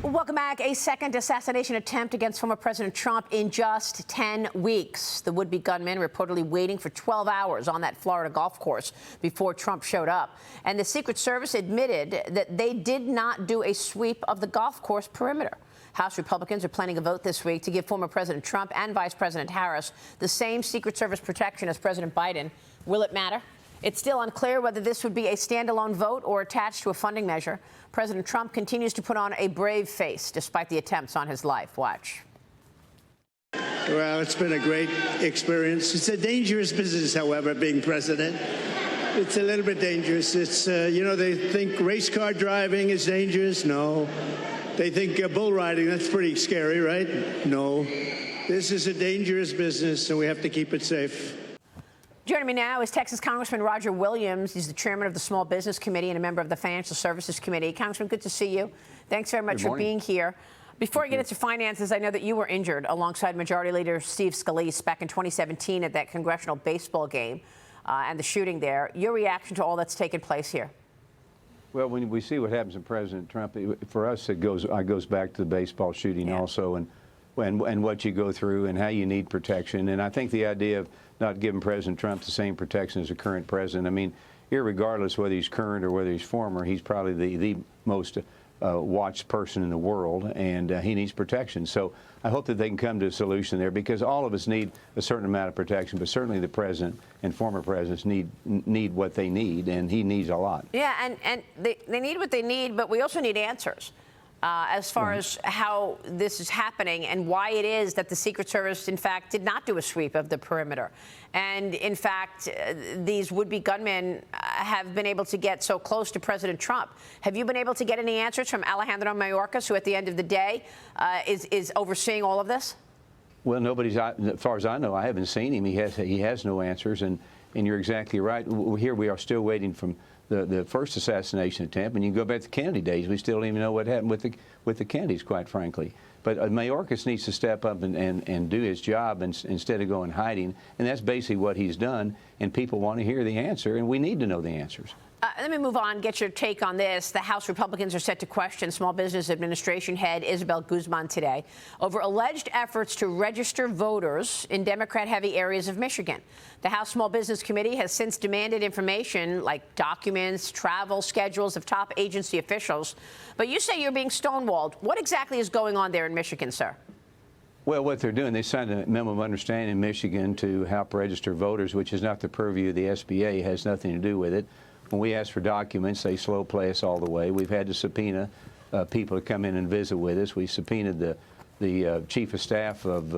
Welcome back. A second assassination attempt against former President Trump in just 10 weeks. The would-be gunman reportedly waiting for 12 hours on that Florida golf course before Trump showed up. And the Secret Service admitted that they did not do a sweep of the golf course perimeter. House Republicans are planning a vote this week to give former President Trump and Vice President Harris the same Secret Service protection as President Biden. Will it matter? It's still unclear whether this would be a standalone vote or attached to a funding measure. President Trump continues to put on a brave face despite the attempts on his life. Watch. Well, it's been a great experience. It's a dangerous business, however, being president. It's a little bit dangerous. It's, they think race car driving is dangerous. No. They think bull riding, that's pretty scary, right? No. This is a dangerous business, and we have to keep it safe. Joining me now is Texas Congressman Roger Williams. He's the chairman of the Small Business Committee and a member of the Financial Services Committee. Congressman, good to see you. Thanks very much for being here. Before I get into finances, I know that you were injured alongside Majority Leader Steve Scalise back in 2017 at that congressional baseball game and the shooting there. Your reaction to all that's taken place here? Well, when we see what happens to President Trump, for us, it goes back to the baseball shooting also, and what you go through and how you need protection. And I think the idea of not giving President Trump the same protection as the current president, I mean, irregardless whether he's current or whether he's former, he's probably the most watched person in the world, and he needs protection. So I hope that they can come to a solution there, because all of us need a certain amount of protection, but certainly the president and former presidents need what they need, and he needs a lot. Yeah, and they need what they need, but we also need answers as far as how this is happening and why it is that the Secret Service, in fact, did not do a sweep of the perimeter. And, in fact, these would-be gunmen have been able to get so close to President Trump. Have you been able to get any answers from Alejandro Mayorkas, who at the end of the day is overseeing all of this? Well, nobody's, as far as I know, I haven't seen him. He has no answers, and you're exactly right. Here we are still waiting from the first assassination attempt, and you go back to Kennedy days, we still don't even know what happened with the Kennedys, quite frankly. But Mayorkas needs to step up and do his job instead of going hiding, and that's basically what he's done, and people want to hear the answer, and we need to know the answers. Let me move on, get your take on this. The House Republicans are set to question Small Business Administration head Isabel Guzman today over alleged efforts to register voters in Democrat-heavy areas of Michigan. The House Small Business Committee has since demanded information like documents, travel schedules of top agency officials. But you say you're being stonewalled. What exactly is going on there in Michigan, sir? Well, what they're doing, they signed a memo of understanding in Michigan to help register voters, which is not the purview of the SBA. It has nothing to do with it. When we ask for documents, they slow play us all the way. We've had to subpoena people to come in and visit with us. We subpoenaed the chief of staff of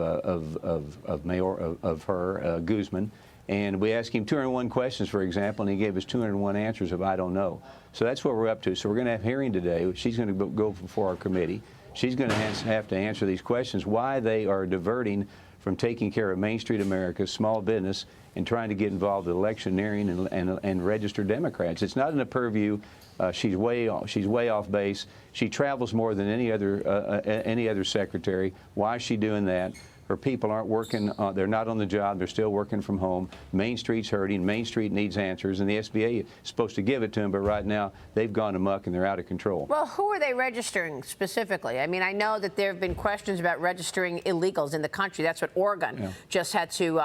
Guzman, and we asked him 201 questions, for example, and he gave us 201 answers of I don't know. So that's what we're up to. So we're going to have a hearing today. She's going to go before our committee. She's going to have to answer these questions, why they are diverting from taking care of Main Street America, small business, and trying to get involved in electioneering and register Democrats. It's not in the purview. She's way off base. She travels more than any other secretary. Why is she doing that? Her people aren't working. They're not on the job. They're still working from home. Main Street's hurting. Main Street needs answers, and the SBA is supposed to give it to them, but right now they've gone amok and they're out of control. Well, who are they registering specifically? I mean, I know that there have been questions about registering illegals in the country. That's what Oregon just had to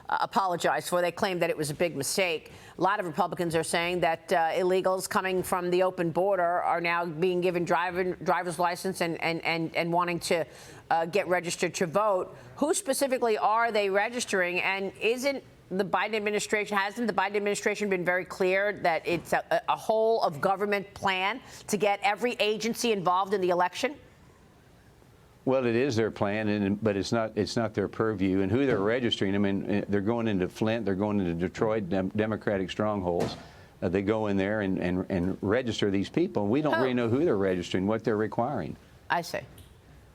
apologize for. They claimed that it was a big mistake. A lot of Republicans are saying that illegals coming from the open border are now being given driver's license and wanting to get registered to vote. Who specifically are they registering? And hasn't the Biden administration been very clear that it's a whole of government plan to get every agency involved in the election? Well, it is their plan, but it's not their purview. And who they're registering, I mean, they're going into Flint, they're going into Detroit, Democratic strongholds. They go in there and register these people. We don't really know who they're registering, what they're requiring. I see.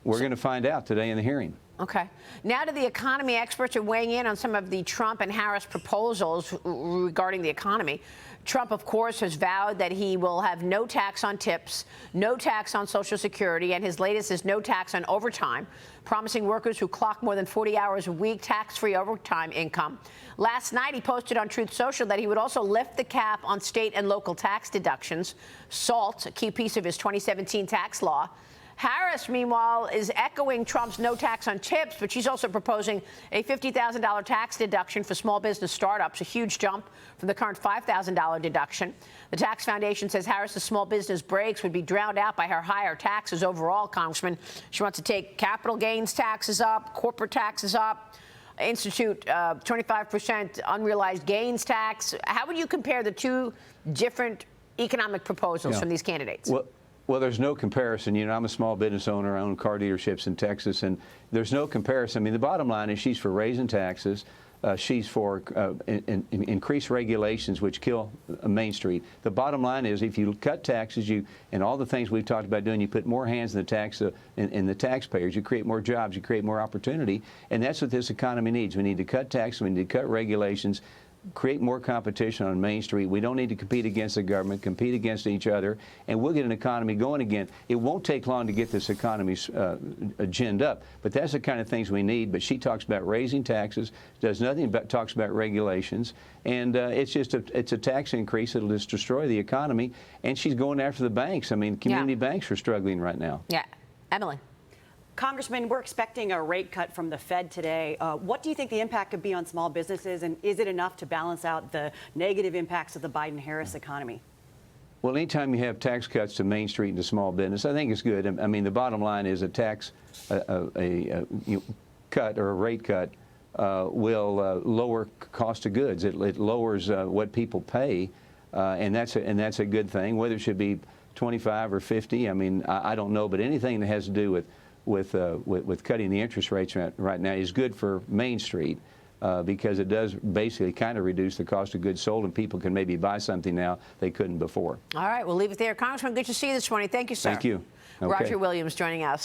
We're going to find out today in the hearing. Okay. Now to the economy. Experts are weighing in on some of the Trump and Harris proposals regarding the economy. Trump, of course, has vowed that he will have no tax on tips, no tax on Social Security, and his latest is no tax on overtime, promising workers who clock more than 40 hours a week tax-free overtime income. Last night, he posted on Truth Social that he would also lift the cap on state and local tax deductions. SALT, a key piece of his 2017 tax law, Harris, meanwhile, is echoing Trump's no tax on chips, but she's also proposing a $50,000 tax deduction for small business startups, a huge jump from the current $5,000 deduction. The Tax Foundation says Harris's small business breaks would be drowned out by her higher taxes overall, Congressman. She wants to take capital gains taxes up, corporate taxes up, institute 25% unrealized gains tax. How would you compare the two different economic proposals from these candidates? Well, there's no comparison. You know, I'm a small business owner. I own car dealerships in Texas, and there's no comparison. I mean, the bottom line is she's for raising taxes. She's for increased regulations, which kill Main Street. The bottom line is, if you cut taxes, and all the things we've talked about doing, you put more hands in the taxpayers. You create more jobs. You create more opportunity, and that's what this economy needs. We need to cut taxes. We need to cut regulations. Create more competition on Main Street. We don't need to compete against the government, compete against each other, and we'll get an economy going again. It won't take long to get this economy ginned up, but that's the kind of things we need. But she talks about raising taxes, does nothing but talks about regulations, and it's a tax increase that'll just destroy the economy. And she's going after the banks. I mean, community banks are struggling right now. Yeah, Emily. Congressman, we're expecting a rate cut from the Fed today. What do you think the impact could be on small businesses, and is it enough to balance out the negative impacts of the Biden-Harris economy? Well, anytime you have tax cuts to Main Street and to small business, I think it's good. I mean, the bottom line is a tax cut or a rate cut will lower cost of goods. It lowers what people pay, and that's a good thing. Whether it should be 25 or 50, I mean, I don't know, but anything that has to do with cutting the interest rates right now is good for Main Street, because it does basically kind of reduce the cost of goods sold, and people can maybe buy something now they couldn't before. All right, we'll leave it there. Congressman, good to see you this morning. Thank you, sir. Thank you. Okay. Roger Williams joining us.